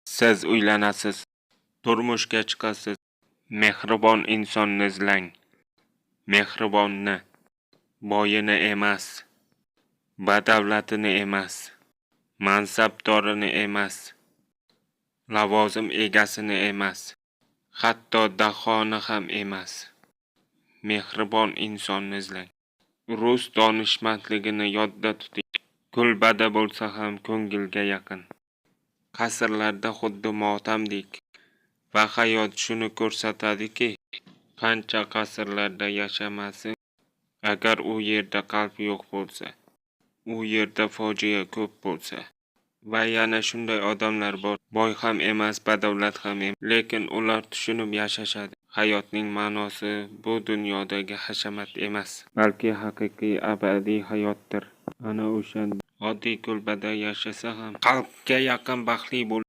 Siz uylanasiz, turmushga chiqasiz. Mehribon insonni izlang. Mehribonni, boyini emas, badavlatini emas, mansabdorini emas, lavozim egasini emas, hatto dahoni ham emas. Mehribon insonni izlang. Rus donishmandligini yodda tuting. Kulbada bo'lsa ham ko'ngilga yaqin. Qasrlarda xuddi motamdek va hayot shuni ko'rsatadiki, qancha qasrlarda yashamasin, agar u yerda qalb yo'q bo'lsa, u yerda fojia ko'p bo'lsa. Va yana shunday odamlar bor, boy ham emas, badavlat ham emas, lekin ular tushunib yashashadi. Hayotning ma'nosi bu dunyodagi hashamat emas, balki haqiqiy abadiy hayotdir. Ana o'sha oddiy kulbada yashasa ham qalbga yaqin baxtli bo'l.